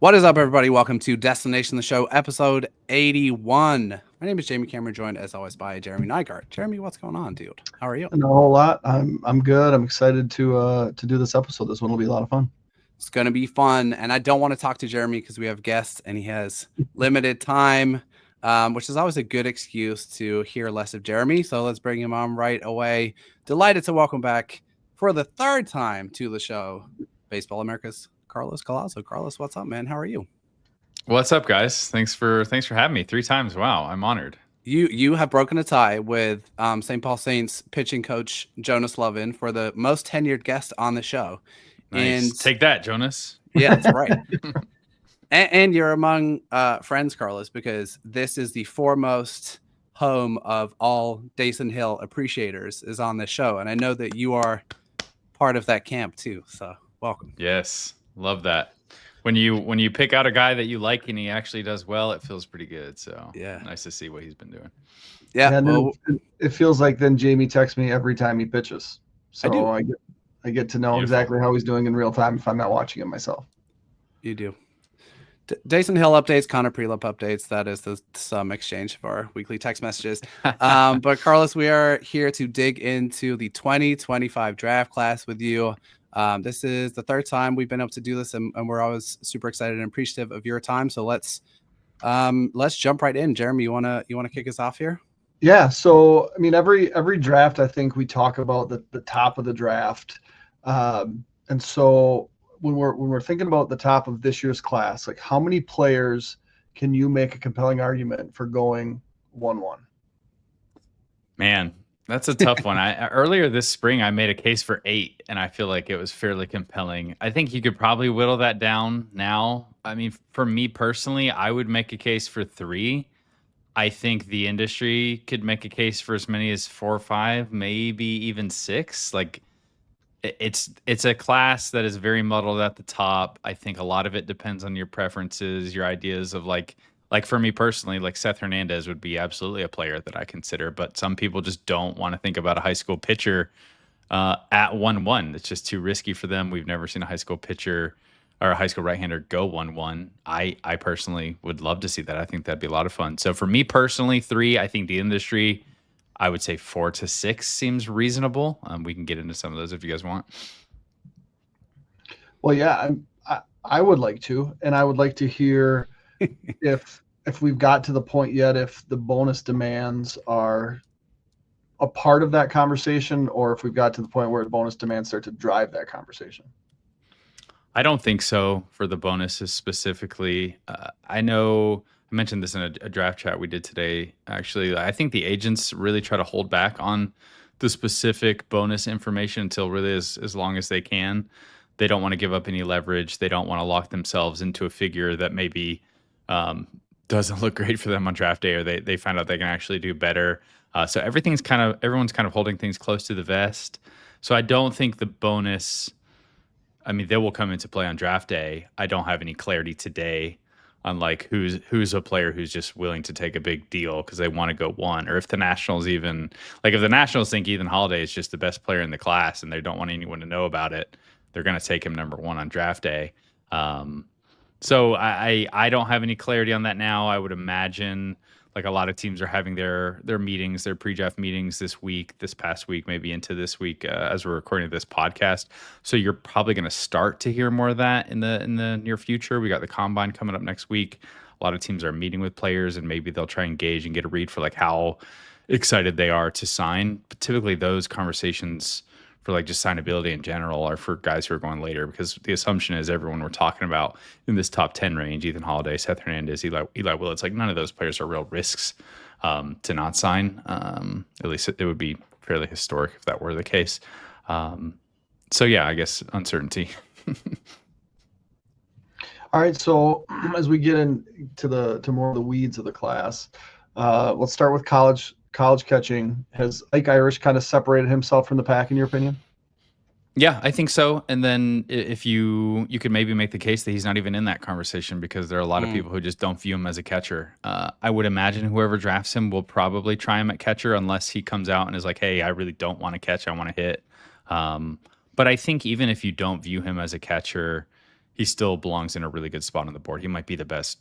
What is up, everybody? Welcome to Destination the Show, episode 81. My name is Jamie Cameron, joined as always by Jeremy Nygaard. Jeremy, what's going on, dude? How are you? Not a whole lot. I'm good. I'm excited to do this episode. This one will be a lot of fun. It's going to be fun, and I don't want to talk to Jeremy because we have guests and he has limited time, which is always a good excuse to hear less of Jeremy. So let's bring him on right away. Delighted to welcome back for the third time to the show, Baseball America's Carlos Collazo. Carlos, what's up, man? How are you? What's up, guys? Thanks for having me 3 times. Wow, I'm honored. You have broken a tie with St. Paul Saints pitching coach Jonas Lovin for the most tenured guest on the show. Nice. And take that, Jonas. Yeah, that's right. and you're among friends, Carlos, because this is the foremost home of all Dason Hill appreciators is on this show, and I know that you are part of that camp too. So welcome. Yes, love that. When you pick out a guy that you like and he actually does well, it feels pretty good. So yeah, nice to see what he's been doing. Yeah, well, it feels like then Jamie texts me every time he pitches, so I get to know Beautiful. Exactly how he's doing in real time if I'm not watching him myself. You do. Dason Hill updates, Connor Prelup updates. That is some exchange of our weekly text messages. But Carlos, we are here to dig into the 2025 draft class with you. This is the third time we've been able to do this, and we're always super excited and appreciative of your time. So let's jump right in. Jeremy, you wanna kick us off here? Yeah. So I mean, every draft, I think we talk about the top of the draft, and so when we're thinking about the top of this year's class, like how many players can you make a compelling argument for going 1-1? Man, that's a tough one. Earlier this spring, I made a case for 8, and I feel like it was fairly compelling. I think you could probably whittle that down now. I mean, for me personally, I would make a case for 3. I think the industry could make a case for as many as 4 or 5, maybe even 6. Like, it's a class that is very muddled at the top. I think a lot of it depends on your preferences, your ideas of like for me personally, like Seth Hernandez would be absolutely a player that I consider, but some people just don't want to think about a high school pitcher at 1-1. It's just too risky for them. We've never seen a high school pitcher or a high school right-hander go 1-1. I personally would love to see that. I think that'd be a lot of fun. So for me personally, 3. I think the industry, I would say 4 to 6 seems reasonable. We can get into some of those if you guys want. Well, yeah, I would like to, and I would like to hear if we've got to the point yet, if the bonus demands are a part of that conversation, or if we've got to the point where the bonus demands start to drive that conversation. I don't think so for the bonuses specifically. I know I mentioned this in a draft chat we did today. Actually, I think the agents really try to hold back on the specific bonus information until really as long as they can. They don't want to give up any leverage. They don't want to lock themselves into a figure that maybe doesn't look great for them on draft day, or they find out they can actually do better. So everyone's kind of holding things close to the vest. So I don't think the bonus, I mean, they will come into play on draft day. I don't have any clarity today on like who's a player who's just willing to take a big deal because they want to go 1, or if the Nationals if the Nationals think Ethan Holiday is just the best player in the class and they don't want anyone to know about it, they're going to take him number 1 on draft day. So I don't have any clarity on that now. I would imagine like a lot of teams are having their meetings, their pre-draft meetings this past week, maybe into this week as we're recording this podcast. So you're probably going to start to hear more of that in the near future. We got the combine coming up next week. A lot of teams are meeting with players, and maybe they'll try and engage and get a read for like how excited they are to sign. But typically those conversations for like just signability in general are for guys who are going later, because the assumption is everyone we're talking about in this top 10 range, Ethan Holiday, Seth Hernandez, Eli Willits, like none of those players are real risks to not sign. At least it would be fairly historic if that were the case. So yeah, I guess uncertainty. All right. So as we get into more of the weeds of the class, let's start with college catching. Has Ike Irish kind of separated himself from the pack in your opinion? Yeah, I think so. And then if you could maybe make the case that he's not even in that conversation, because there are a lot of people who just don't view him as a catcher. I would imagine whoever drafts him will probably try him at catcher unless he comes out and is like, hey, I really don't want to catch, I want to hit. But I think even if you don't view him as a catcher, he still belongs in a really good spot on the board. He might be the best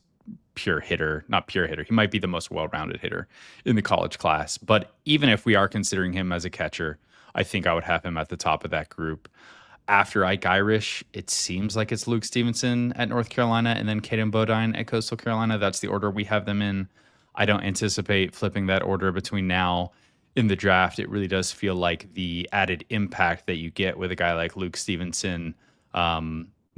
pure hitter, not pure hitter. He might be the most well-rounded hitter in the college class. But even if we are considering him as a catcher, I think I would have him at the top of that group. After Ike Irish, it seems like it's Luke Stevenson at North Carolina and then Caden Bodine at Coastal Carolina. That's the order we have them in. I don't anticipate flipping that order between now in the draft. It really does feel like the added impact that you get with a guy like Luke Stevenson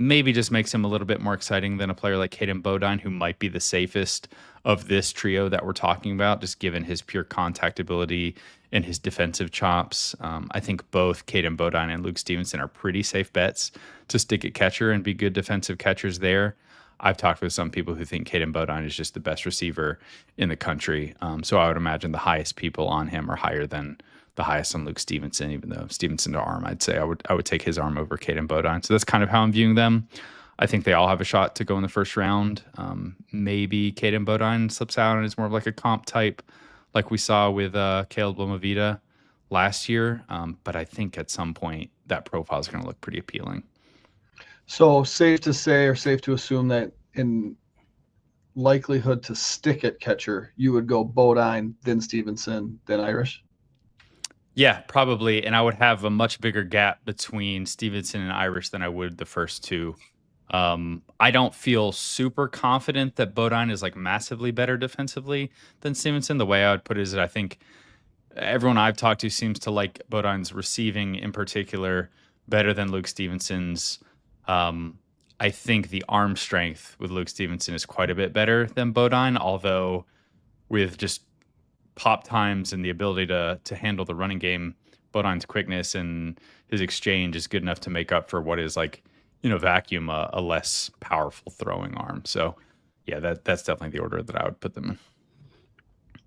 maybe just makes him a little bit more exciting than a player like Caden Bodine, who might be the safest of this trio that we're talking about, just given his pure contact ability and his defensive chops. I think both Caden Bodine and Luke Stevenson are pretty safe bets to stick at catcher and be good defensive catchers there. I've talked with some people who think Caden Bodine is just the best receiver in the country. So I would imagine the highest people on him are higher than the highest on Luke Stevenson, even though Stevenson to arm, I'd say I would take his arm over Caden Bodine. So that's kind of how I'm viewing them. I think they all have a shot to go in the first round. Maybe Caden Bodine slips out and is more of like a comp type, like we saw with Caleb Lomavita last year. But I think at some point that profile is going to look pretty appealing. So safe to say or safe to assume that in likelihood to stick at catcher, you would go Bodine, then Stevenson, then Irish? Yeah, probably. And I would have a much bigger gap between Stevenson and Irish than I would the first two. I don't feel super confident that Bodine is like massively better defensively than Stevenson. The way I would put it is that I think everyone I've talked to seems to like Bodine's receiving in particular better than Luke Stevenson's. I think the arm strength with Luke Stevenson is quite a bit better than Bodine, although with just pop times and the ability to handle the running game, Bodine's quickness and his exchange is good enough to make up for what is like, vacuum, a less powerful throwing arm. So yeah, that's definitely the order that I would put them in.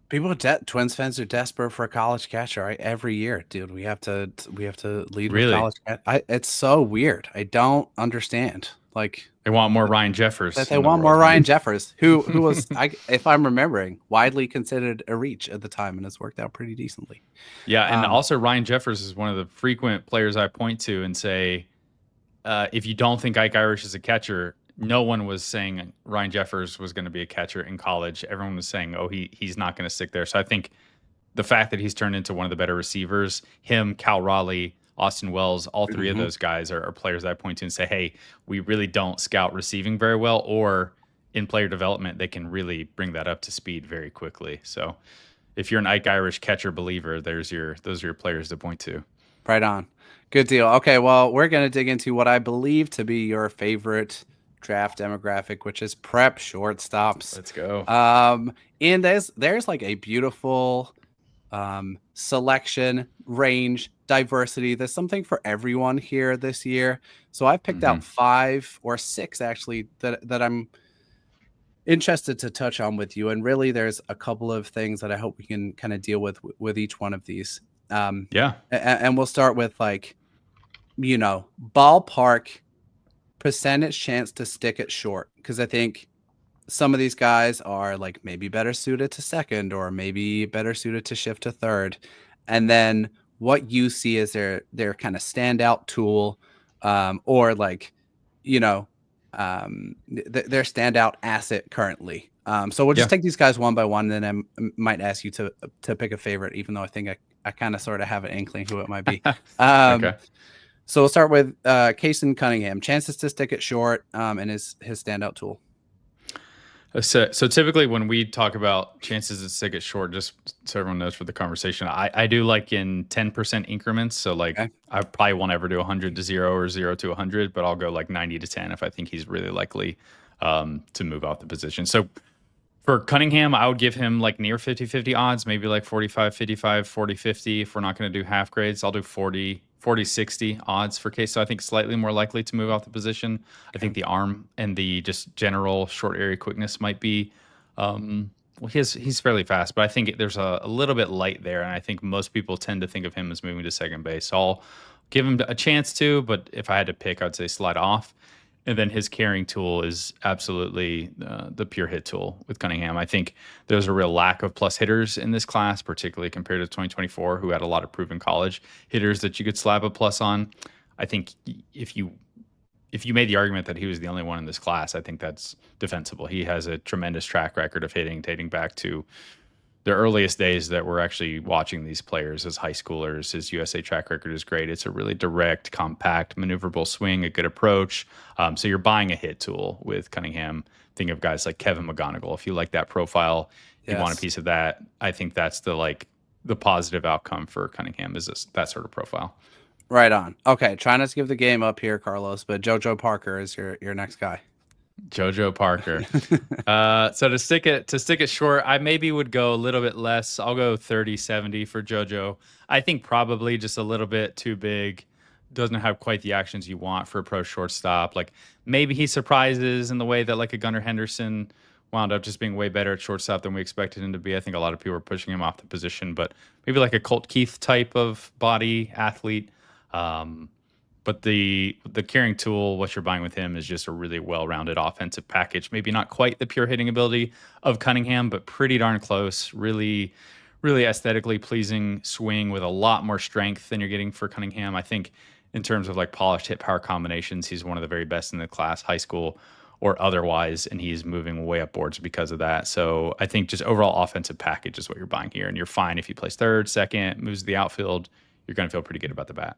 People, Twins fans are desperate for a college catcher. Right? Every year, dude, we have to lead with Really? college. It's so weird. I don't understand. Like They want more Ryan Jeffers. that they in the want more world. Ryan Jeffers, who was, if I'm remembering, widely considered a reach at the time, and has worked out pretty decently. Yeah, and also Ryan Jeffers is one of the frequent players I point to and say, if you don't think Ike Irish is a catcher, no one was saying Ryan Jeffers was going to be a catcher in college. Everyone was saying, oh, he's not going to stick there. So I think the fact that he's turned into one of the better receivers, him, Cal Raleigh, Austin Wells, all three of those guys are players that I point to and say, hey, we really don't scout receiving very well, or in player development, they can really bring that up to speed very quickly. So if you're an Ike Irish catcher believer, those are your players to point to. Right on. Good deal. Okay, well, we're going to dig into what I believe to be your favorite draft demographic, which is prep shortstops. Let's go. And there's like a beautiful selection, range, diversity. There's something for everyone here this year. So I've picked out 5 or 6 actually that I'm interested to touch on with you. And really there's a couple of things that I hope we can kind of deal with each one of these. Yeah. And we'll start with like, ballpark percentage chance to stick it short. Because I think some of these guys are like maybe better suited to second or maybe better suited to shift to third. And then what you see as their kind of standout tool or like, their standout asset currently. So we'll just take these guys one by one, and then I might ask you to pick a favorite, even though I think I kind of sort of have an inkling who it might be. Okay. So we'll start with Kason Cunningham. Chances to stick it short and his standout tool. So typically when we talk about chances to stick it short, just so everyone knows for the conversation, I do like in 10% increments. So like I probably won't ever do 100 to 0 or 0 to 100, but I'll go like 90 to 10 if I think he's really likely to move off the position. So for Cunningham, I would give him like near 50-50 odds, maybe like 45-55, 40-50. If we're not going to do half grades, I'll do 40-60 odds for Case. So I think slightly more likely to move off the position. I think the arm and the just general short area quickness might be, he's fairly fast, but I think there's a little bit light there. And I think most people tend to think of him as moving to second base. So I'll give him a chance to, but if I had to pick, I'd say slide off. And then his carrying tool is absolutely the pure hit tool with Cunningham. I think there's a real lack of plus hitters in this class, particularly compared to 2024, who had a lot of proven college hitters that you could slap a plus on. I think if you if you made the argument that he was the only one in this class, I think that's defensible. He has a tremendous track record of hitting dating back to the earliest days that we're actually watching these players as high schoolers. His USA track record is great. It's a really direct, compact, maneuverable swing, a good approach. So you're buying a hit tool with Cunningham. Think of guys like Kevin McGonigal. If you like that profile, you want a piece of that. I think that's the positive outcome for Cunningham is that sort of profile. Right on. Okay, trying not to give the game up here, Carlos, but JoJo Parker is your next guy. JoJo Parker. So to stick it short, I maybe would go a little bit less. I'll go 30-70 for JoJo. I think probably just a little bit too big. Doesn't have quite the actions you want for a pro shortstop. Like maybe he surprises in the way that like a Gunnar Henderson wound up just being way better at shortstop than we expected him to be. I think a lot of people were pushing him off the position, but maybe like a Colt Keith type of body athlete. But the carrying tool, what you're buying with him is just a really well-rounded offensive package. Maybe not quite the pure hitting ability of Cunningham, but pretty darn close. Really, really aesthetically pleasing swing with a lot more strength than you're getting for Cunningham. I think in terms of like polished hit power combinations, he's one of the very best in the class, high school or otherwise, and he's moving way up boards because of that. So I think just overall offensive package is what you're buying here, and you're fine if he plays third, second, moves to the outfield. You're going to feel pretty good about the bat.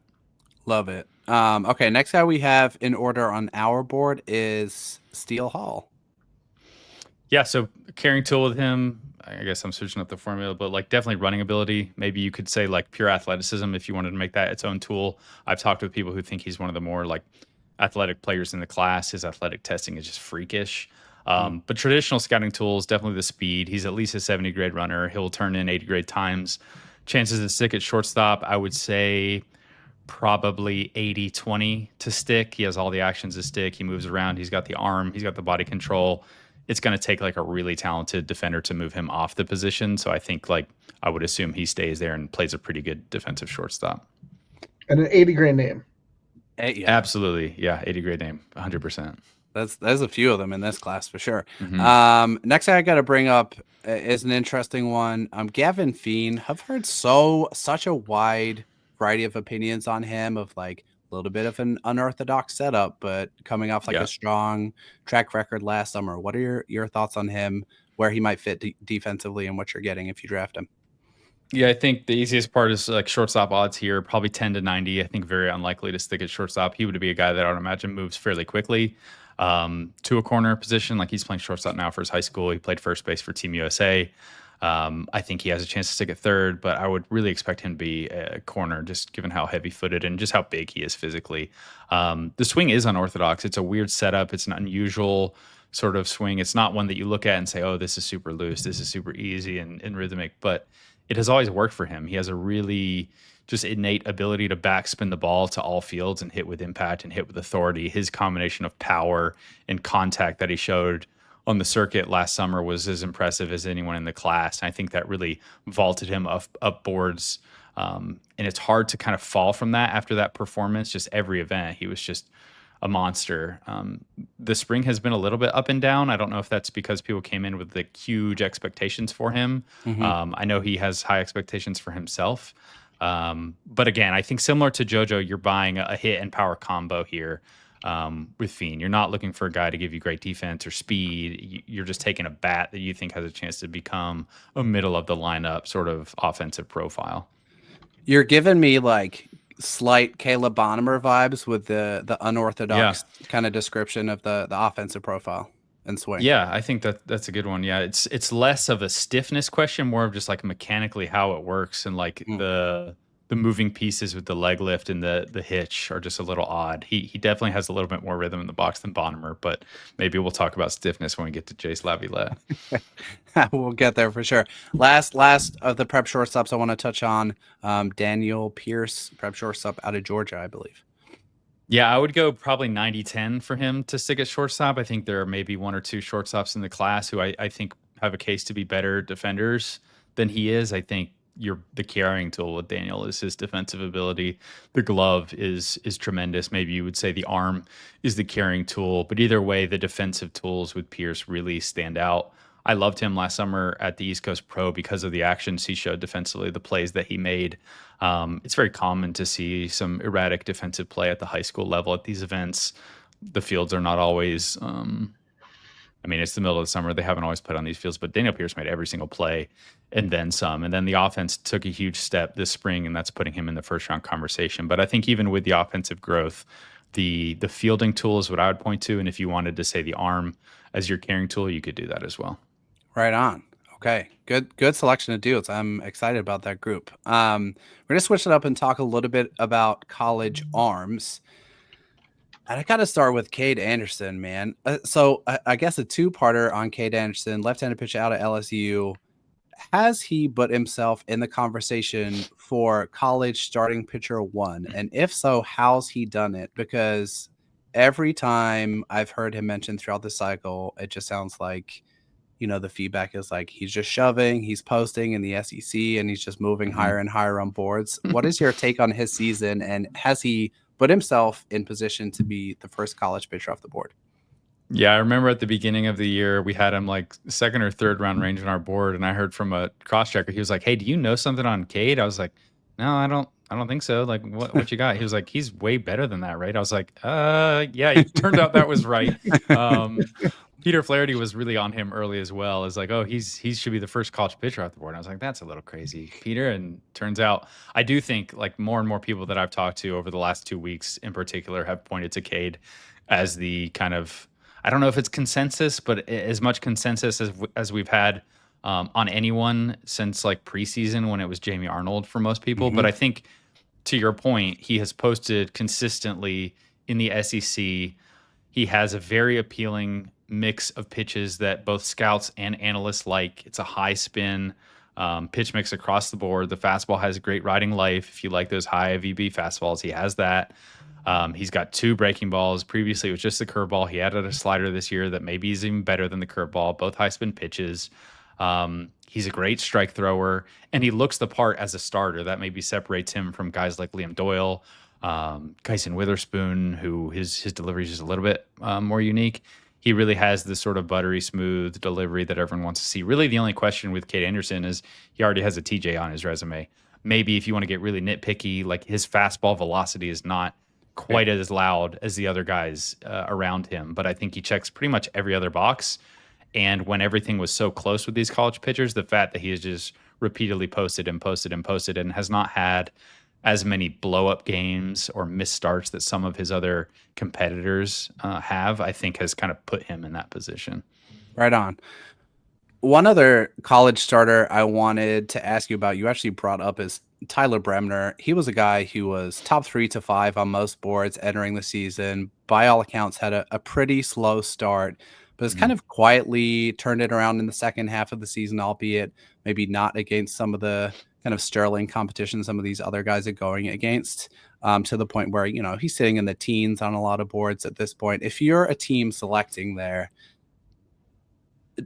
Love it. Okay, next guy we have in order on our board is Steele Hall. Yeah, so carrying tool with him, I guess I'm switching up the formula, but like definitely running ability. Maybe you could say like pure athleticism if you wanted to make that its own tool. I've talked with people who think he's one of the more like athletic players in the class. His athletic testing is just freakish. But traditional scouting tools, definitely the speed. He's at least a 70 grade runner. He'll turn in 80 grade times. Chances to stick at shortstop, I would say probably 80-20 to stick. He has all the actions to stick. He moves around. He's got the arm. He's got the body control. It's going to take like a really talented defender to move him off the position. So I think like I would assume he stays there and plays a pretty good defensive shortstop. And an 80 grade name. Yeah. Absolutely. Yeah. 80 grade name. 100%. There's a few of them in this class for sure. Mm-hmm. Next thing I got to bring up is an interesting one. Gavin Feen. I've heard such a wide variety of opinions on him, of like a little bit of an unorthodox setup, but coming off like a strong track record last summer. What are your thoughts on him, where he might fit defensively, and what you're getting if you draft him? Yeah, I think the easiest part is like shortstop odds here, probably 10-90. I think very unlikely to stick at shortstop. He would be a guy that I would imagine moves fairly quickly to a corner position. Like he's playing shortstop now for his high school. He played first base for Team USA. I think he has a chance to stick at third, but I would really expect him to be a corner, just given how heavy-footed and just how big he is physically. The swing is unorthodox. It's a weird setup. It's an unusual sort of swing. It's not one that you look at and say, oh, this is super loose, this is super easy and rhythmic, but it has always worked for him. He has a really just innate ability to backspin the ball to all fields and hit with impact and hit with authority. His combination of power and contact that he showed on the circuit last summer was as impressive as anyone in the class. And I think that really vaulted him up boards. And it's hard to kind of fall from that after that performance. Just every event, he was just a monster. The spring has been a little bit up and down. I don't know if that's because people came in with the huge expectations for him. Mm-hmm. I know he has high expectations for himself. But again, I think similar to JoJo, you're buying a hit and power combo here. With Feen, you're not looking for a guy to give you great defense or speed. You're just taking a bat that you think has a chance to become a middle of the lineup sort of offensive profile. You're giving me like slight Caleb Bonham vibes with the unorthodox kind of description of the offensive profile and swing. Yeah, I think that's a good one. Yeah, it's less of a stiffness question, more of just like mechanically how it works, and like the moving pieces with the leg lift and the hitch are just a little odd. He definitely has a little bit more rhythm in the box than Bonham, but maybe we'll talk about stiffness when we get to Jace Laviolette. We'll get there for sure. Last of the prep shortstops I want to touch on, Daniel Pierce, prep shortstop out of Georgia, I believe. Yeah, I would go probably 90-10 for him to stick at shortstop. I think there are maybe one or two shortstops in the class who I think have a case to be better defenders than he is. I think the carrying tool with Daniel is his defensive ability. The glove is tremendous. Maybe you would say the arm is the carrying tool, but either way, the defensive tools with Pierce really stand out. I loved him last summer at the East Coast Pro because of the actions he showed defensively, the plays that he made. It's very common to see some erratic defensive play at the high school level at these events. the fields are not always. I mean, it's the middle of the summer. They haven't always put on these fields, but Daniel Pierce made every single play and then some. And then the offense took a huge step this spring, and that's putting him in the first round conversation. But I think even with the offensive growth, the fielding tool is what I would point to. And if you wanted to say the arm as your carrying tool, you could do that as well. Right on. Okay, good selection of dudes. I'm excited about that group. We're gonna switch it up and talk a little bit about college arms. And I got to start with Cade Anderson, man. So I guess a two-parter on Cade Anderson, left-handed pitcher out of LSU. Has he put himself in the conversation for college starting pitcher 1? And if so, how's he done it? Because every time I've heard him mentioned throughout the cycle, it just sounds like, the feedback is like he's just shoving, he's posting in the SEC, and he's just moving higher and higher on boards. What is your take on his season, and has he put himself in position to be the first college pitcher off the board? Yeah, I remember at the beginning of the year, we had him like second or third round range on our board, and I heard from a cross-checker, he was like, "Hey, do you know something on Cade?" I was like, "No, I don't think so. Like, what you got?" He was like, "He's way better than that, right?" I was like, yeah, it turned out that was right. Peter Flaherty was really on him early as well. It's like, oh, he should be the first college pitcher off the board. And I was like, that's a little crazy, Peter. And turns out, I do think like more and more people that I've talked to over the last 2 weeks in particular have pointed to Cade as the kind of, I don't know if it's consensus, but as much consensus as we've had on anyone since like preseason when it was Jamie Arnold for most people. But I think to your point, he has posted consistently in the SEC. He has a very appealing mix of pitches that both scouts and analysts like. It's a high spin pitch mix across the board. The fastball has great riding life. If you like those high VB fastballs, he has that. He's got 2 breaking balls. Previously, it was just the curveball. He added a slider this year that maybe is even better than the curveball, both high spin pitches. He's a great strike thrower, and he looks the part as a starter. That maybe separates him from guys like Liam Doyle, Kyson Witherspoon, who his delivery is just a little bit more unique. He really has this sort of buttery smooth delivery that everyone wants to see. Really, the only question with Cade Anderson is he already has a TJ on his resume. Maybe if you want to get really nitpicky, like his fastball velocity is not quite as loud as the other guys around him, but I think he checks pretty much every other box. And when everything was so close with these college pitchers, the fact that he has just repeatedly posted and has not had as many blow-up games or missed starts that some of his other competitors have, I think has kind of put him in that position. Right on. One other college starter I wanted to ask you about, you actually brought up, is Tyler Bremner. He was a guy who was top 3 to 5 on most boards entering the season. By all accounts, had a pretty slow start, but has kind of quietly turned it around in the second half of the season, albeit maybe not against some of the kind of sterling competition some of these other guys are going against, to the point where, he's sitting in the teens on a lot of boards at this point. If you're a team selecting there,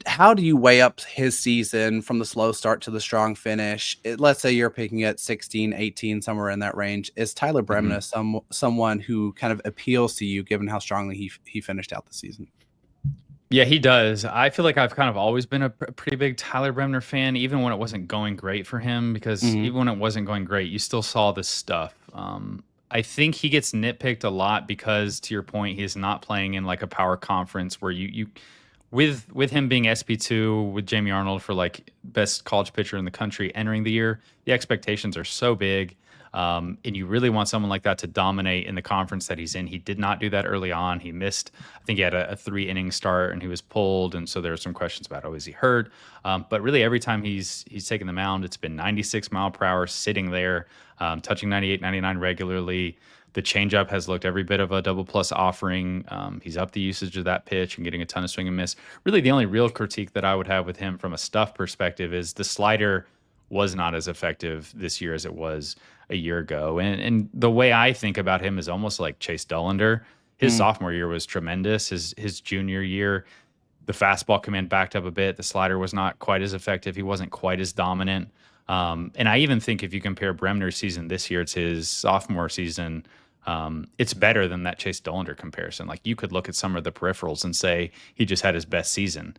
how do you weigh up his season from the slow start to the strong finish? Let's say you're picking at 16, 18, somewhere in that range. Is Tyler Bremner someone who kind of appeals to you given how strongly he finished out the season? Yeah, he does. I feel like I've kind of always been a pretty big Tyler Bremner fan, even when it wasn't going great for him, because even when it wasn't going great, you still saw this stuff. I think he gets nitpicked a lot because, to your point, he is not playing in like a power conference where you with him being SP2 with Jamie Arnold for like best college pitcher in the country entering the year, the expectations are so big. And you really want someone like that to dominate in the conference that he's in. He did not do that early on. He missed, I think he had a 3-inning start and he was pulled. And so there were some questions about, is he hurt? But really every time he's taken the mound, it's been 96 mile per hour sitting there, touching 98, 99 regularly. The changeup has looked every bit of a double plus offering. He's upped the usage of that pitch and getting a ton of swing and miss. Really the only real critique that I would have with him from a stuff perspective is the slider was not as effective this year as it was a year ago. And the way I think about him is almost like Chase Dollander. His sophomore year was tremendous. His junior year, the fastball command backed up a bit. The slider was not quite as effective. He wasn't quite as dominant. And I even think if you compare Bremner's season this year to his sophomore season, it's better than that Chase Dollander comparison. Like you could look at some of the peripherals and say he just had his best season,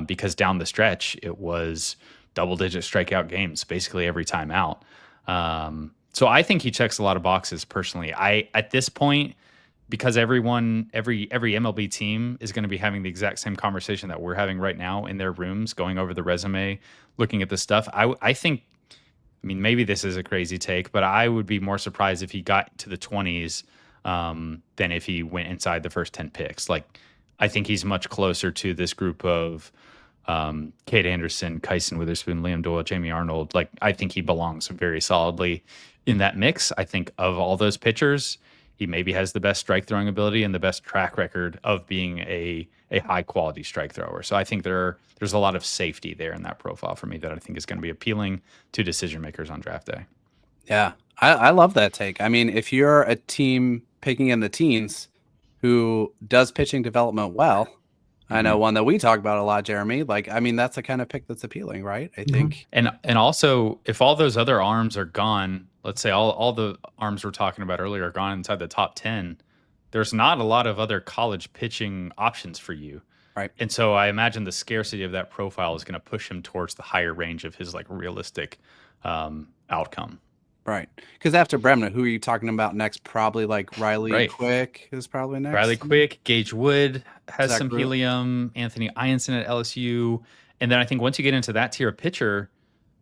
because down the stretch, it was double-digit strikeout games basically every time out. So I think he checks a lot of boxes personally. At this point, because every MLB team is going to be having the exact same conversation that we're having right now in their rooms, going over the resume, looking at the stuff. I think, I mean, maybe this is a crazy take, but I would be more surprised if he got to the 20s than if he went inside the first 10 picks. Like, I think he's much closer to this group of Cade Anderson, Kyson Witherspoon, Liam Doyle, Jamie Arnold. Like, I think he belongs very solidly in that mix. I think of all those pitchers, he maybe has the best strike throwing ability and the best track record of being a high quality strike thrower. So I think there's a lot of safety there in that profile for me that I think is going to be appealing to decision makers on draft day. Yeah, I love that take. I mean, if you're a team picking in the teens who does pitching development well, I know one that we talk about a lot, Jeremy. Like, I mean, that's the kind of pick that's appealing, right? I think. And also, if all those other arms are gone, let's say all the arms we're talking about earlier are gone inside the top 10, there's not a lot of other college pitching options for you. Right. And so I imagine the scarcity of that profile is going to push him towards the higher range of his like realistic outcome. Right. Because after Bremner, who are you talking about next? Probably like Riley Quick is probably next. Riley Quick, Gage Wood has some Group? helium, Anthony Ianson at LSU. And then I think once you get into that tier of pitcher,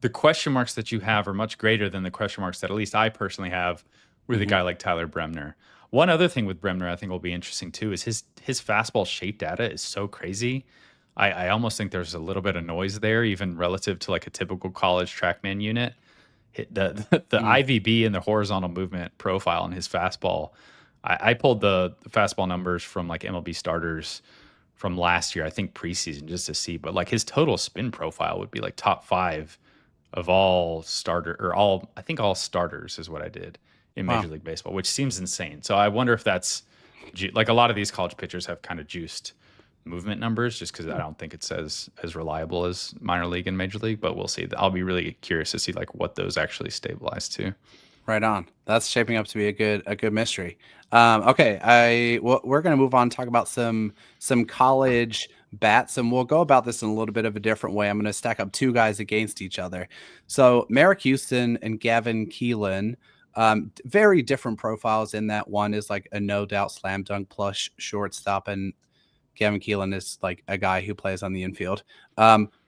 the question marks that you have are much greater than the question marks that at least I personally have with a guy like Tyler Bremner. One other thing with Bremner I think will be interesting too is his fastball shape data is so crazy. I almost think there's a little bit of noise there, even relative to like a typical college TrackMan unit. The IVB and the horizontal movement profile in his fastball. I pulled the fastball numbers from like MLB starters from last year, I think preseason, just to see. But like his total spin profile would be like top 5 of all all starters is what I did in Major League Baseball, which seems insane. So I wonder if that's like a lot of these college pitchers have kind of juiced movement numbers just because I don't think it's as reliable as minor league and major league, but we'll see. I'll be really curious to see like what those actually stabilize to. Right on. That's shaping up to be a good mystery. Okay, we're going to move on and talk about some college bats, and we'll go about this in a little bit of a different way. I'm going to stack up 2 guys against each other. So Merrick Houston and Gavin Keelan, very different profiles in that one is like a no doubt slam dunk plus shortstop, and Gavin Keelan is like a guy who plays on the infield.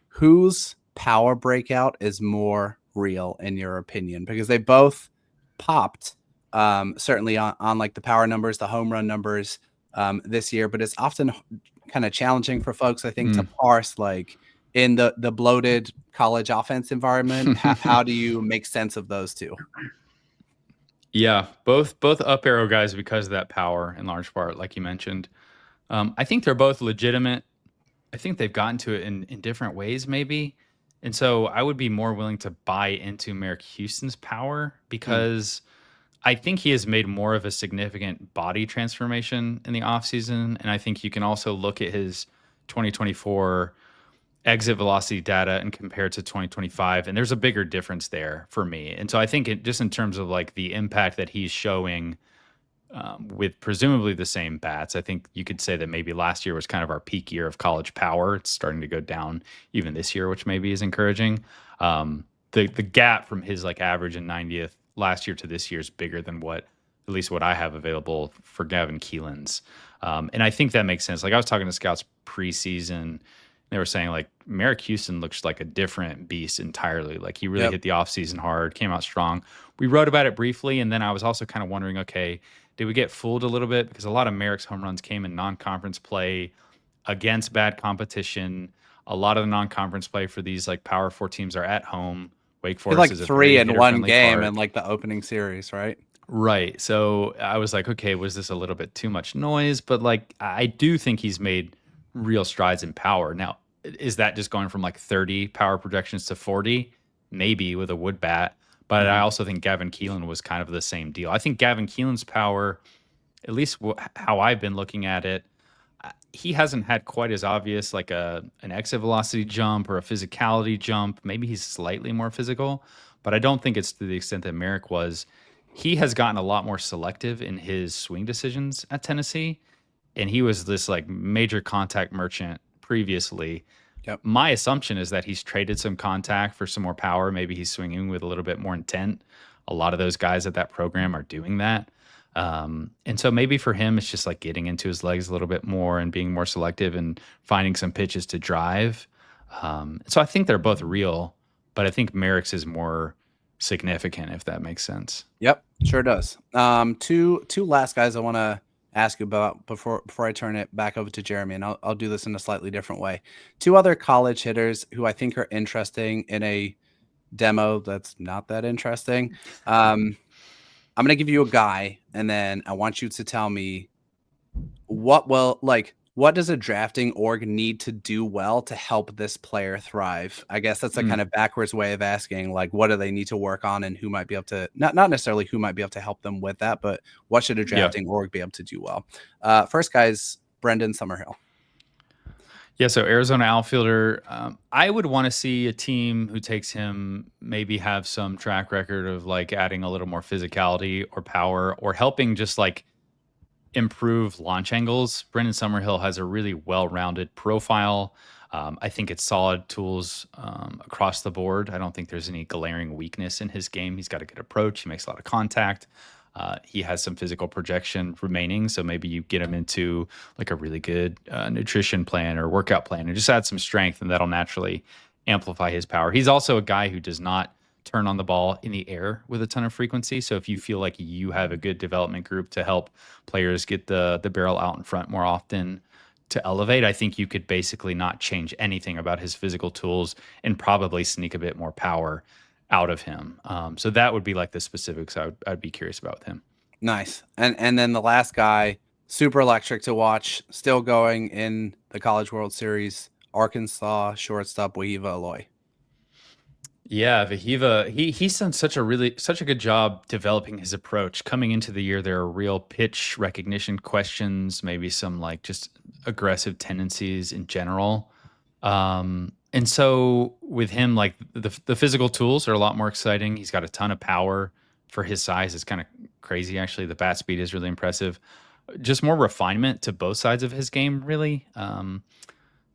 Whose power breakout is more real in your opinion? Because they both popped certainly on like the power numbers, the home run numbers this year, but it's often kind of challenging for folks, I think, to parse like in the bloated college offense environment. How do you make sense of those two? Yeah, both up arrow guys because of that power in large part, like you mentioned. I think they're both legitimate. I think they've gotten to it in different ways, maybe. And so I would be more willing to buy into Merrick Houston's power because I think he has made more of a significant body transformation in the offseason. And I think you can also look at his 2024 exit velocity data and compare it to 2025. And there's a bigger difference there for me. And so I think just in terms of like the impact that he's showing with presumably the same bats, I think you could say that maybe last year was kind of our peak year of college power. It's starting to go down even this year, which maybe is encouraging. The gap from his like average and 90th last year to this year is bigger than at least what I have available for Gavin Keelan's. And I think that makes sense. Like I was talking to scouts preseason, they were saying like Merrick Houston looks like a different beast entirely. Like he really hit the offseason hard, came out strong. We wrote about it briefly. And then I was also kind of wondering, okay, did we get fooled a little bit? Because a lot of Merrick's home runs came in non-conference play against bad competition. A lot of the non-conference play for these like Power 4 teams are at home. Wake Forest like is 3 in one game park. in like the opening series, right? Right. So I was like, okay, was this a little bit too much noise? But like, I do think he's made real strides in power. Now, is that just going from like 30 power projections to 40? Maybe with a wood bat. But I also think Gavin Keelan was kind of the same deal. I think Gavin Keelan's power, at least how I've been looking at it, he hasn't had quite as obvious like an exit velocity jump or a physicality jump. Maybe he's slightly more physical, but I don't think it's to the extent that Merrick was. He has gotten a lot more selective in his swing decisions at Tennessee, and he was this like major contact merchant previously. Yep. My assumption is that he's traded some contact for some more power. Maybe he's swinging with a little bit more intent. A lot of those guys at that program are doing that. And so maybe for him, it's just like getting into his legs a little bit more and being more selective and finding some pitches to drive. So I think they're both real, but I think Merrick's is more significant, if that makes sense. Yep, sure does. Two last guys I want to ask you about before I turn it back over to Jeremy, and I'll do this in a slightly different way. Two other college hitters who I think are interesting in a demo that's not that interesting. I'm going to give you a guy, and then I want you to tell me what does a drafting org need to do well to help this player thrive? I guess that's a kind of backwards way of asking, like, what do they need to work on and who might be able to, not necessarily who might be able to help them with that, but what should a drafting org be able to do well? First guy's Brendan Summerhill. Yeah, so Arizona outfielder, I would want to see a team who takes him maybe have some track record of like adding a little more physicality or power or helping just like improve launch angles. Brendan Summerhill has a really well-rounded profile. I think it's solid tools across the board. I don't think there's any glaring weakness in his game. He's got a good approach. He makes a lot of contact. He has some physical projection remaining, so maybe you get him into like a really good nutrition plan or workout plan and just add some strength, and that'll naturally amplify his power. He's also a guy who does not turn on the ball in the air with a ton of frequency. So if you feel like you have a good development group to help players get the barrel out in front more often to elevate, I think you could basically not change anything about his physical tools and probably sneak a bit more power out of him. So that would be like the specifics I'd be curious about with him. Nice. And then the last guy, super electric to watch, still going in the College World Series, Arkansas shortstop Wahiva Aloy. Yeah, Vahiva, he's done such a good job developing his approach. Coming into the year, there are real pitch recognition questions, maybe some like just aggressive tendencies in general. And so with him, like the physical tools are a lot more exciting. He's got a ton of power for his size. It's kind of crazy, actually. The bat speed is really impressive. Just more refinement to both sides of his game, really.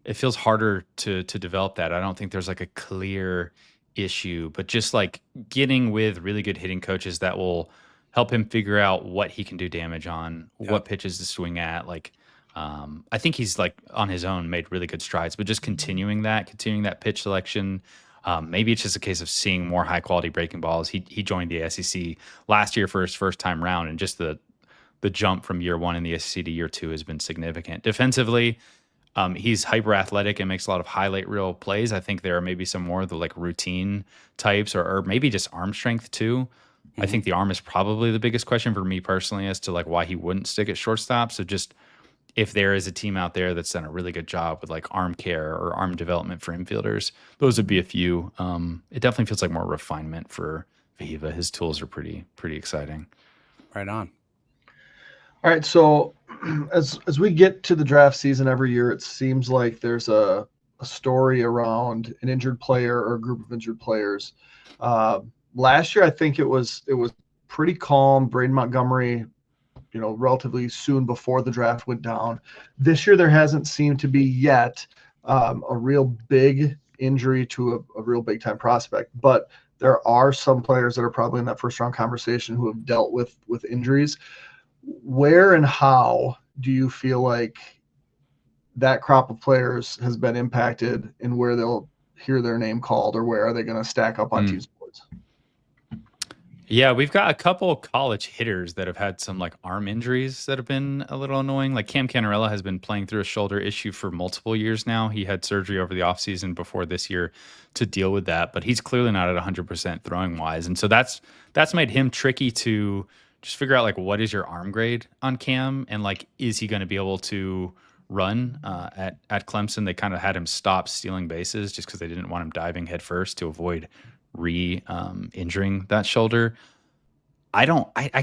It feels harder to develop that. I don't think there's like a clear issue, but just like getting with really good hitting coaches that will help him figure out what he can do damage on, what pitches to swing at. Like, I think he's like on his own made really good strides, but just continuing that pitch selection. Maybe it's just a case of seeing more high quality breaking balls. He joined the SEC last year for his first time round, and just the jump from year one in the SEC to year two has been significant. Defensively, he's hyper athletic and makes a lot of highlight reel plays. I think there are maybe some more of the like routine types or maybe just arm strength too. I think the arm is probably the biggest question for me personally as to like why he wouldn't stick at shortstop. So just if there is a team out there that's done a really good job with like arm care or arm development for infielders, those would be a few. It definitely feels like more refinement for Vahiva. His tools are pretty exciting. Right on. All right, so as we get to the draft season every year, it seems like there's a story around an injured player or a group of injured players. Last year, I think it was pretty calm. Braden Montgomery, relatively soon before the draft went down. This year, there hasn't seemed to be yet a real big injury to a real big time prospect, but there are some players that are probably in that first round conversation who have dealt with injuries. Where and how do you feel like that crop of players has been impacted, and where they'll hear their name called, or where are they going to stack up on teams' boards? Yeah, we've got a couple college hitters that have had some like arm injuries that have been a little annoying. Like Cam Canarella has been playing through a shoulder issue for multiple years now. He had surgery over the offseason before this year to deal with that, but he's clearly not at 100% throwing wise. And so that's made him tricky to just figure out like what is your arm grade on Cam, and like is he going to be able to run at Clemson? They kind of had him stop stealing bases just because they didn't want him diving head first to avoid injuring that shoulder. I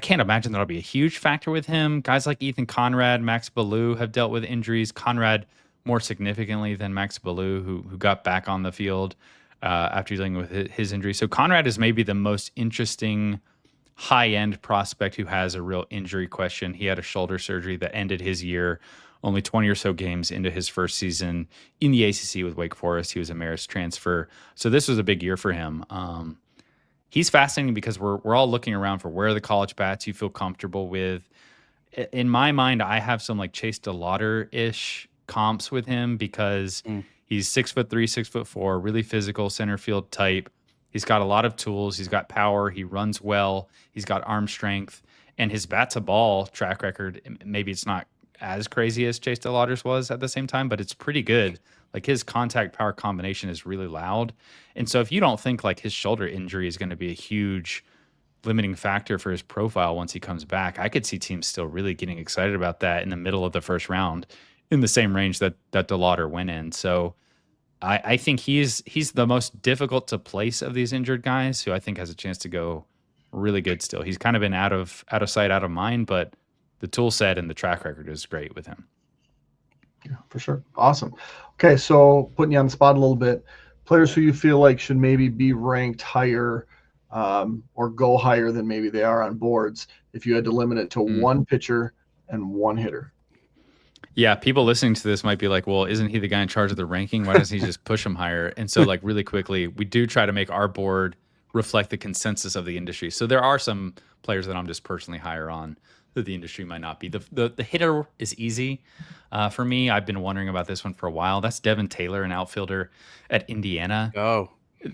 can't imagine that'll be a huge factor with him. Guys like Ethan Conrad, Max Ballou have dealt with injuries. Conrad more significantly than Max Ballou, who got back on the field after dealing with his injury. So Conrad is maybe the most interesting high-end prospect who has a real injury question. He had a shoulder surgery that ended his year only 20 or so games into his first season in the ACC with Wake Forest. He was a Marist transfer. So this was a big year for him. he's fascinating because we're all looking around for where are the college bats you feel comfortable with. In my mind, I have some like Chase DeLauder-ish comps with him because he's 6'3", 6'4", really physical center field type. He's got a lot of tools. He's got power. He runs well. He's got arm strength, and his bat to ball track record. Maybe it's not as crazy as Chase DeLauder's was at the same time, but it's pretty good. Like his contact power combination is really loud. And so if you don't think like his shoulder injury is going to be a huge limiting factor for his profile once he comes back, I could see teams still really getting excited about that in the middle of the first round in the same range that DeLauder went in. So I think he's the most difficult to place of these injured guys who I think has a chance to go really good still. He's kind of been out of sight, out of mind, but the tool set and the track record is great with him. Yeah, for sure. Awesome. Okay, so putting you on the spot a little bit, players who you feel like should maybe be ranked higher or go higher than maybe they are on boards if you had to limit it to one pitcher and one hitter. Yeah, people listening to this might be like, well, isn't he the guy in charge of the ranking? Why doesn't he just push him higher? And so like really quickly, we do try to make our board reflect the consensus of the industry. So there are some players that I'm just personally higher on that the industry might not be. The hitter is easy for me. I've been wondering about this one for a while. That's Devin Taylor, an outfielder at Indiana. Oh,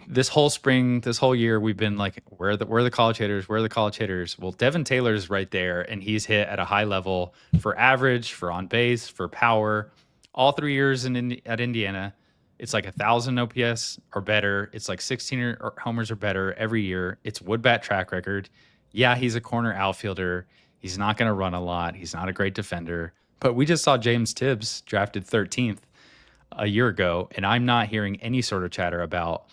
this whole spring, this whole year, we've been like, where are the college hitters? Where are the college hitters? Well, Devin Taylor's right there, and he's hit at a high level for average, for on base, for power. All 3 years at Indiana, it's like 1,000 OPS or better. It's like 16 homers or better every year. It's wood bat track record. Yeah, he's a corner outfielder. He's not going to run a lot. He's not a great defender. But we just saw James Tibbs drafted 13th a year ago, and I'm not hearing any sort of chatter about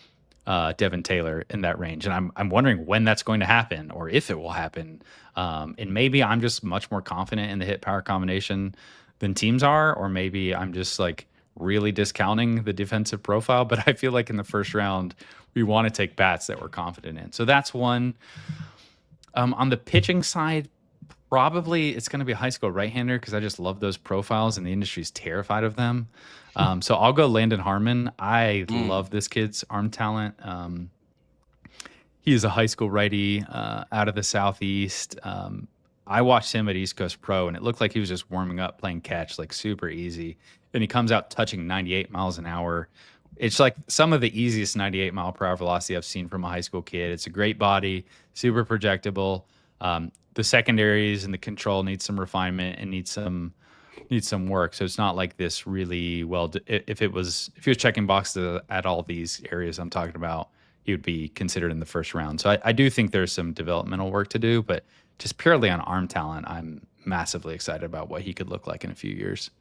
Devin Taylor in that range. And I'm wondering when that's going to happen or if it will happen. And maybe I'm just much more confident in the hit power combination than teams are, or maybe I'm just like really discounting the defensive profile. But I feel like in the first round, we want to take bats that we're confident in. So that's one. On the pitching side, probably it's going to be a high school right-hander because I just love those profiles and the industry's terrified of them. So I'll go Landon Harmon. I love this kid's arm talent. He is a high school righty out of the Southeast. I watched him at East Coast Pro, and it looked like he was just warming up, playing catch, like super easy. And he comes out touching 98 miles an hour. It's like some of the easiest 98 mile per hour velocity I've seen from a high school kid. It's a great body, super projectable. The secondaries and the control needs some refinement and needs some work. So it's not like this really if he was checking boxes at all these areas I'm talking about, he would be considered in the first round. So I do think there's some developmental work to do, but just purely on arm talent, I'm massively excited about what he could look like in a few years.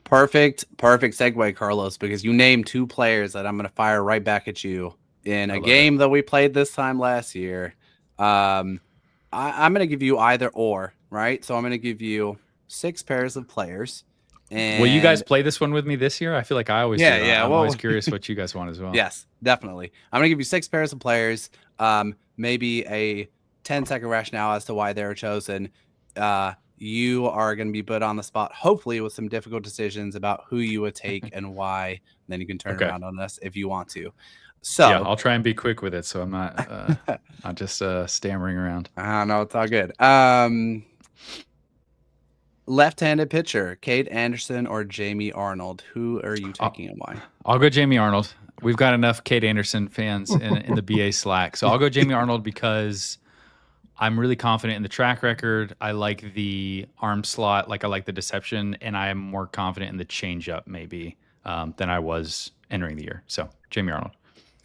Perfect segue, Carlos, because you named two players that I'm going to fire right back at you in a game that we played this time last year. I'm going to give you either or, right? So I'm going to give you 6 pairs of players. And will you guys play this one with me this year? I feel like I always do. I'm well, always curious what you guys want as well. Yes, definitely. I'm going to give you 6 pairs of players, maybe a 10-second rationale as to why they were chosen. You are going to be put on the spot, hopefully, with some difficult decisions about who you would take and why. And then you can turn around on us if you want to. So yeah, I'll try and be quick with it, so I'm not not just stammering around. No, it's all good. Left-handed pitcher, Cade Anderson or Jamie Arnold. Who are you taking and why? I'll go Jamie Arnold. We've got enough Cade Anderson fans in the BA Slack, so I'll go Jamie Arnold because I'm really confident in the track record. I like the arm slot, I like the deception, and I am more confident in the changeup maybe than I was entering the year. So Jamie Arnold.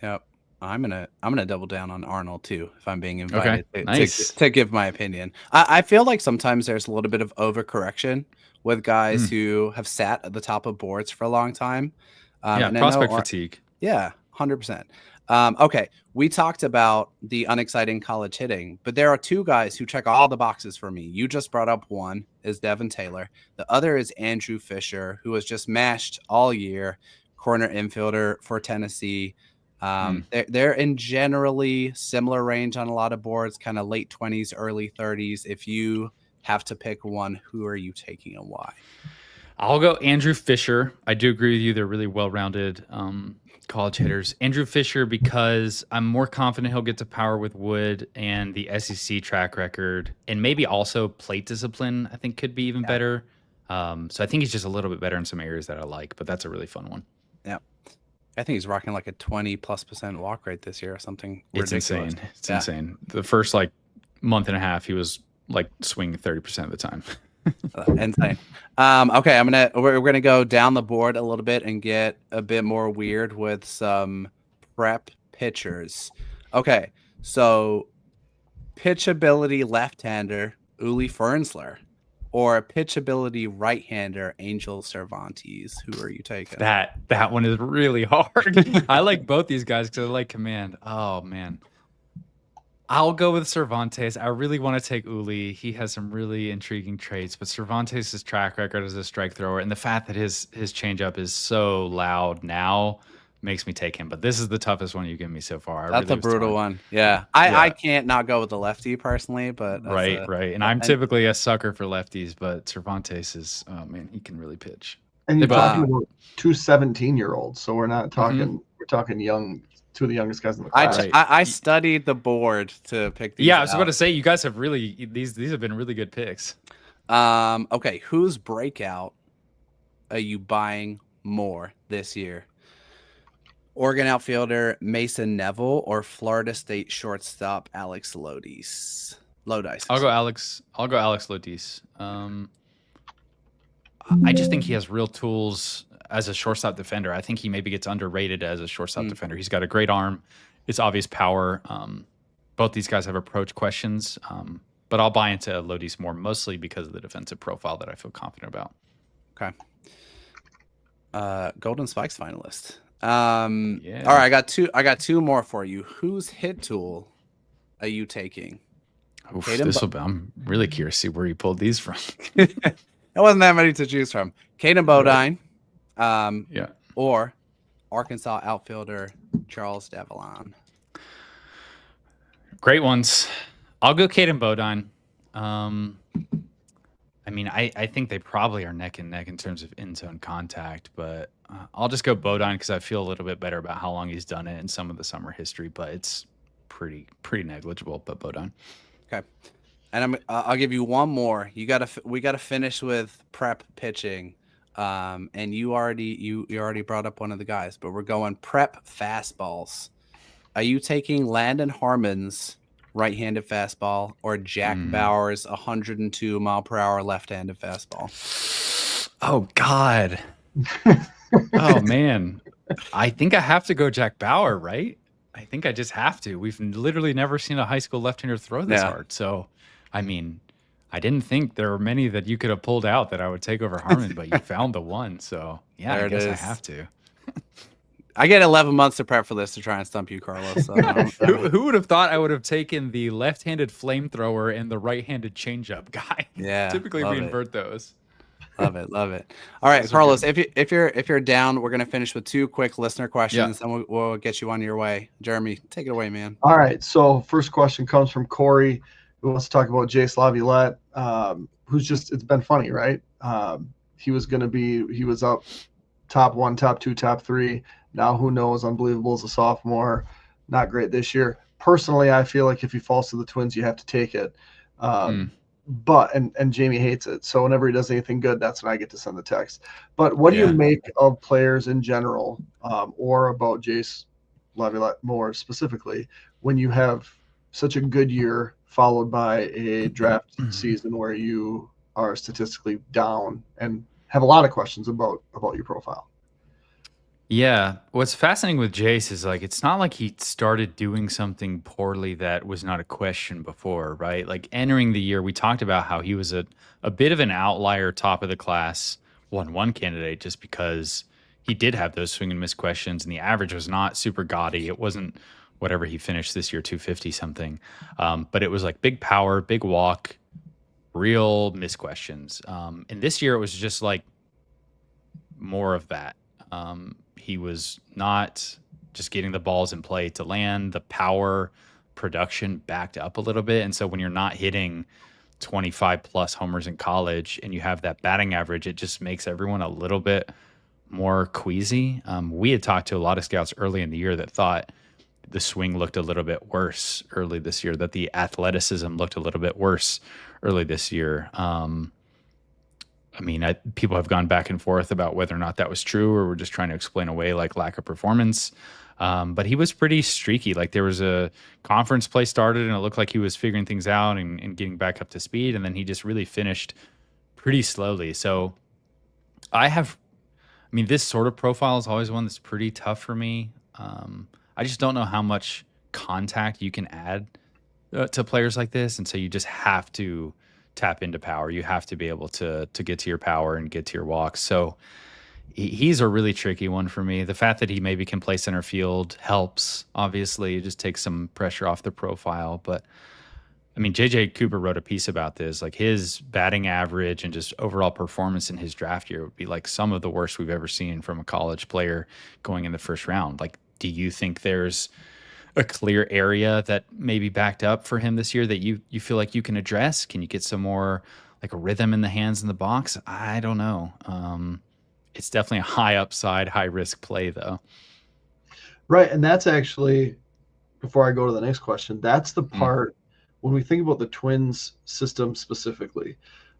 Yep. I'm gonna double down on Arnold too if I'm being invited to give my opinion. I feel like sometimes there's a little bit of overcorrection with guys who have sat at the top of boards for a long time. Prospect fatigue. Yeah, 100%. Okay, we talked about the unexciting college hitting, but there are 2 guys who check all the boxes for me. You just brought up one is Devin Taylor. The other is Andrew Fisher, who was just mashed all year, corner infielder for Tennessee. They're in generally similar range on a lot of boards, kind of late 20s, early 30s. If you have to pick one, who are you taking and why? I'll go Andrew Fisher. I do agree with you. They're really well-rounded college hitters. Andrew Fisher, because I'm more confident he'll get to power with wood, and the SEC track record, and maybe also plate discipline, I think could be even better. So I think he's just a little bit better in some areas that I like, but that's a really fun one. Yeah. I think he's rocking like a 20+% walk rate this year or something. It's ridiculous. insane. It's insane. The first like month and a half, he was like swinging 30% of the time. Insane. Okay, we're gonna go down the board a little bit and get a bit more weird with some prep pitchers. Okay, so pitchability left-hander Uli Fernsler or pitchability right-hander Angel Cervantes. Who are you taking? That one is really hard. I like both these guys because I like command. Oh man. I'll go with Cervantes. I really want to take Uli. He has some really intriguing traits, but Cervantes' track record as a strike thrower and the fact that his changeup is so loud now makes me take him. But this is the toughest one you give me so far. That's a brutal one. Yeah. I can't not go with the lefty personally, but right. And I'm typically a sucker for lefties, but Cervantes is, oh man, he can really pitch. And you're talking about two 17-year-olds, so we're not talking. We're talking young. Two of the youngest guys in the class. I studied the board to pick these. Yeah, I was about to say you guys have really these have been really good picks. Okay, whose breakout are you buying more this year? Oregon outfielder Mason Neville or Florida State shortstop Alex Lodice? I'll go Alex Lodice. I just think he has real tools as a shortstop defender. I think he maybe gets underrated as a shortstop defender. He's got a great arm. It's obvious power. Both these guys have approach questions, but I'll buy into Lodice more, mostly because of the defensive profile that I feel confident about. Okay. Golden Spikes finalist. All right, I got two more for you. Whose hit tool are you taking? I'm really curious to see where you pulled these from. There wasn't that many to choose from. Caden Bodine, or Arkansas outfielder Charles Davalon. Great ones. I'll go Caden Bodine. I mean, I think they probably are neck and neck in terms of in-zone contact, but I'll just go Bodine because I feel a little bit better about how long he's done it in some of the summer history, but it's pretty negligible. But Bodine. Okay. And I'll give you one more. We gotta finish with prep pitching, and you already brought up one of the guys, but we're going prep fastballs. Are you taking Landon Harmon's right-handed fastball or Jack Bauer's 102 mile per hour left-handed fastball? Oh God. Oh man. I think I have to go Jack Bauer, right? I think I just have to. We've literally never seen a high school left-hander throw this hard. So I mean, I didn't think there were many that you could have pulled out that I would take over Harmon, but you found the one. So, yeah, I guess I have to. I get 11 months to prep for this to try and stump you, Carlos. So who would have thought I would have taken the left-handed flamethrower and the right-handed changeup guy? Yeah. Typically, we invert those. Love it. All right, Carlos, if you're down, we're going to finish with two quick listener questions, and we'll get you on your way. Jeremy, take it away, man. All right. So first question comes from Corey, who wants to talk about Jace Laviolette, who's it's been funny, right? He was up top 1, top 2, top 3. Now who knows? Unbelievable as a sophomore. Not great this year. Personally, I feel like if he falls to the Twins, you have to take it. But Jamie hates it. So whenever he does anything good, that's when I get to send the text. But what do you make of players in general, or about Jace Laviolette more specifically, when you have such a good year followed by a draft season where you are statistically down and have a lot of questions about your profile? Yeah. What's fascinating with Jace is it's not like he started doing something poorly that was not a question before, right? Like entering the year, we talked about how he was a bit of an outlier top of the class 1-1 candidate just because he did have those swing and miss questions and the average was not super gaudy. It wasn't whatever he finished this year, 250 something. But it was like big power, big walk, real miss questions. And this year it was just like more of that. He was not just getting the balls in play to land. The power production backed up a little bit. And so when you're not hitting 25 plus homers in college and you have that batting average, it just makes everyone a little bit more queasy. We had talked to a lot of scouts early in the year that thought the swing looked a little bit worse early this year, that the athleticism looked a little bit worse early this year. People have gone back and forth about whether or not that was true, or we're just trying to explain away like lack of performance. But he was pretty streaky. Like there was a conference play started and it looked like he was figuring things out and getting back up to speed. And then he just really finished pretty slowly. So this sort of profile is always one that's pretty tough for me. I just don't know how much contact you can add to players like this. And so you just have to tap into power. You have to be able to get to your power and get to your walks. So he's a really tricky one for me. The fact that he maybe can play center field helps. Obviously, it just takes some pressure off the profile. But JJ Cooper wrote a piece about this. Like his batting average and just overall performance in his draft year would be like some of the worst we've ever seen from a college player going in the first round. Like, do you think there's a clear area that maybe backed up for him this year that you feel like you can address? Can you get some more like a rhythm in the hands in the box? I don't know. It's definitely a high upside, high risk play though. Right. And that's actually, before I go to the next question, that's the part when we think about the Twins system specifically,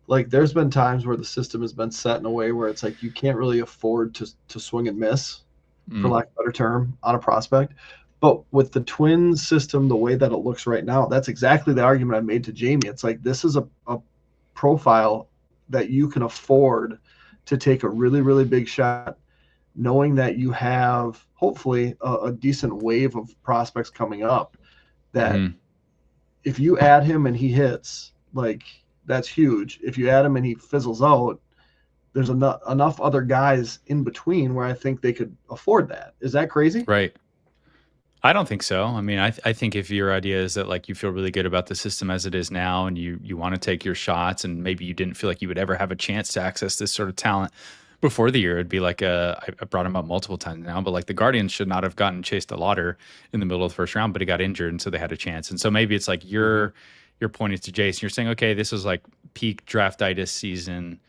like there's been times where the system has been set in a way where it's like, you can't really afford to swing and miss, for lack of a better term, on a prospect. But with the Twins system, the way that it looks right now, that's exactly the argument I made to Jamie. It's like, this is a profile that you can afford to take a really, really big shot, knowing that you have hopefully a decent wave of prospects coming up that if you add him and he hits, like that's huge. If you add him and he fizzles out, there's enough other guys in between where I think they could afford that. Is that crazy? Right. I don't think so. I think if your idea is that like you feel really good about the system as it is now and you want to take your shots and maybe you didn't feel like you would ever have a chance to access this sort of talent before the year, it'd be like I brought him up multiple times now, but like the Guardians should not have gotten Chase DeLauder in the middle of the first round, but he got injured and so they had a chance. And so maybe it's like you're pointing to Jason, you're saying, okay, this is like peak draftitis season.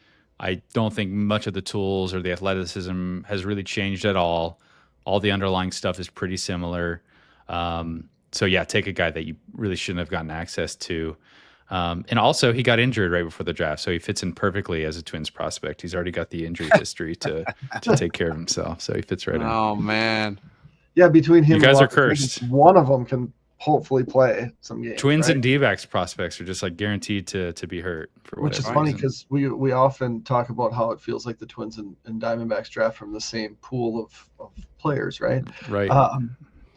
I don't think much of the tools or the athleticism has really changed at all. All the underlying stuff is pretty similar. So yeah, take a guy that you really shouldn't have gotten access to. And also he got injured right before the draft. So he fits in perfectly as a Twins prospect. He's already got the injury history to take care of himself. So he fits right in. Oh man. Yeah. Between him you guys and are cursed. One of them can hopefully play some games. Twins right? and D-backs prospects are just like guaranteed to be hurt. Which is funny because we often talk about how it feels like the Twins and Diamondbacks draft from the same pool of players, right? Right.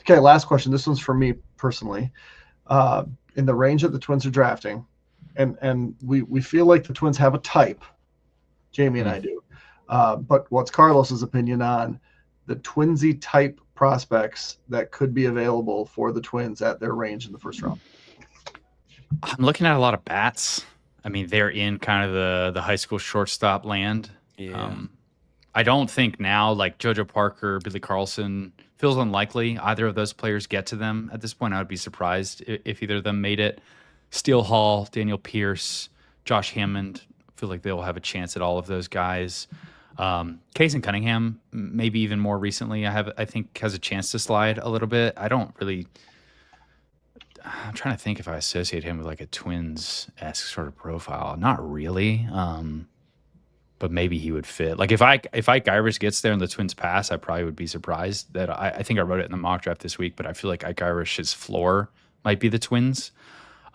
Okay, last question. This one's for me personally. In the range that the Twins are drafting, and we feel like the Twins have a type, Jamie and I do. But what's Carlos's opinion on the Twinsy type prospects that could be available for the Twins at their range in the first round? I'm looking at a lot of bats. They're in kind of the high school shortstop land. Yeah. I don't think now like JoJo Parker, Billy Carlson feels unlikely either of those players get to them at this point. I would be surprised if either of them made it. Steele Hall, Daniel Pierce, Josh Hammond, I feel like they will have a chance at all of those guys. Cason Cunningham, maybe even more recently, I think has a chance to slide a little bit. I'm trying to think if I associate him with like a Twins-esque sort of profile. Not really. But maybe he would fit. Like if Ike Irish gets there and the Twins pass, I probably would be surprised. That I think I wrote it in the mock draft this week, but I feel like Ike Irish's floor might be the Twins.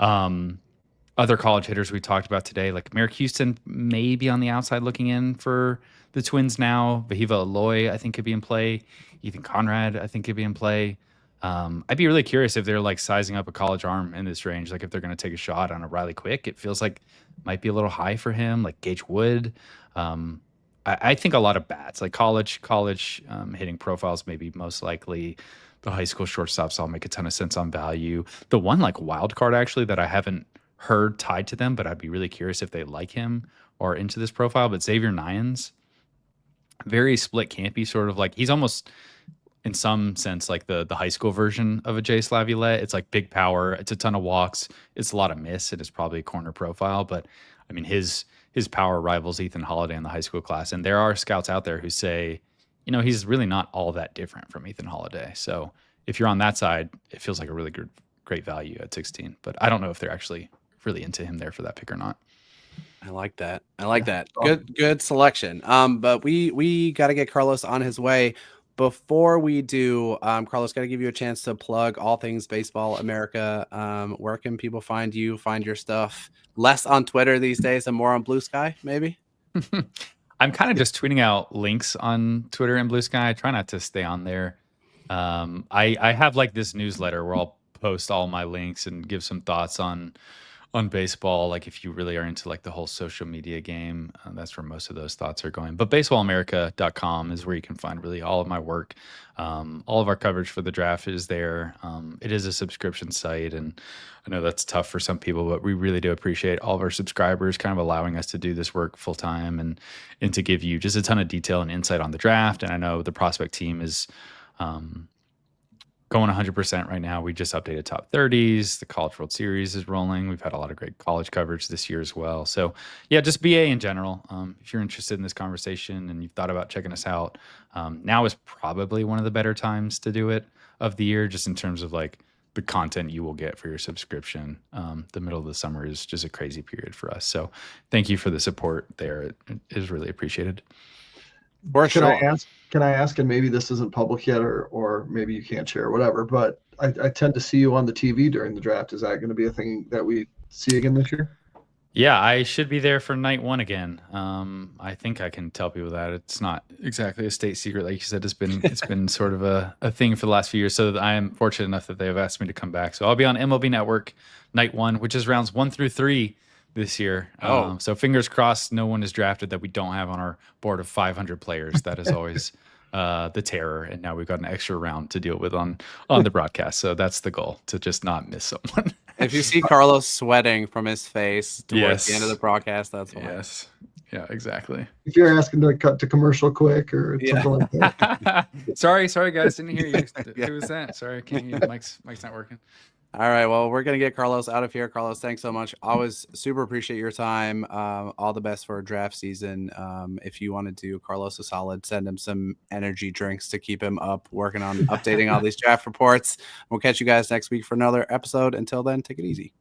Other college hitters we talked about today, like Merrick Houston, maybe on the outside looking in for the Twins now. Vahiva Aloy, I think, could be in play. Ethan Conrad, I think, could be in play. I'd be really curious if they're like sizing up a college arm in this range, like if they're going to take a shot on a Riley Quick. It feels like might be a little high for him, like Gage Wood. I think a lot of bats, like college hitting profiles, maybe most likely. The high school shortstops all make a ton of sense on value. The one like wild card actually that I haven't heard tied to them, but I'd be really curious if they like him or into this profile. But Xavier Nyans, very split campy, sort of like he's almost in some sense like the high school version of a Jace Laviolette. It's like big power. It's a ton of walks. It's a lot of miss. It is probably a corner profile, but I mean his power rivals Ethan Holiday in the high school class. And there are scouts out there who say, he's really not all that different from Ethan Holiday. So if you're on that side, it feels like a really great value at 16. But I don't know if they're actually really into him there for that pick or not. I like that. Good selection. But we got to get Carlos on his way. Before we do, Carlos, got to give you a chance to plug all things Baseball America. Where can people find you, find your stuff? Less on Twitter these days and more on Blue Sky, maybe? I'm kind of just tweeting out links on Twitter and Blue Sky. I try not to stay on there. I have like this newsletter where I'll post all my links and give some thoughts on baseball. Like if you really are into like the whole social media game, that's where most of those thoughts are going. But baseballamerica.com is where you can find really all of my work. All of our coverage for the draft is there. It is a subscription site, and I know that's tough for some people, but we really do appreciate all of our subscribers kind of allowing us to do this work full time and to give you just a ton of detail and insight on the draft. And I know the prospect team is going 100% right now. We just updated top 30s. The College World Series is rolling. We've had a lot of great college coverage this year as well. So yeah, just BA in general. If you're interested in this conversation and you've thought about checking us out, now is probably one of the better times to do it of the year, just in terms of like the content you will get for your subscription. The middle of the summer is just a crazy period for us. So thank you for the support there. It is really appreciated. Can I ask, and maybe this isn't public yet, or maybe you can't share, whatever, but I tend to see you on the TV during the draft. Is that going to be a thing that we see again this year? Yeah, I should be there for night one again. I think I can tell people that it's not exactly a state secret. Like you said, it's been sort of a thing for the last few years. So I am fortunate enough that they've asked me to come back. So I'll be on MLB Network night one, which is rounds 1 through 3 this year. So fingers crossed no one is drafted that we don't have on our board of 500 players. That is always the terror. And now we've got an extra round to deal with on the broadcast. So that's the goal, to just not miss someone. If you see Carlos sweating from his face towards the end of the broadcast, that's why. Yes. Yeah, exactly. If you're asking to cut to commercial quick or something like that. Sorry, guys. Didn't hear you. Who was that? Sorry, I can't hear you. Mike's not working. All right. Well, we're going to get Carlos out of here. Carlos, thanks so much. Always super appreciate your time. All the best for draft season. If you want to do Carlos a solid, send him some energy drinks to keep him up, working on updating all these draft reports. We'll catch you guys next week for another episode. Until then, take it easy.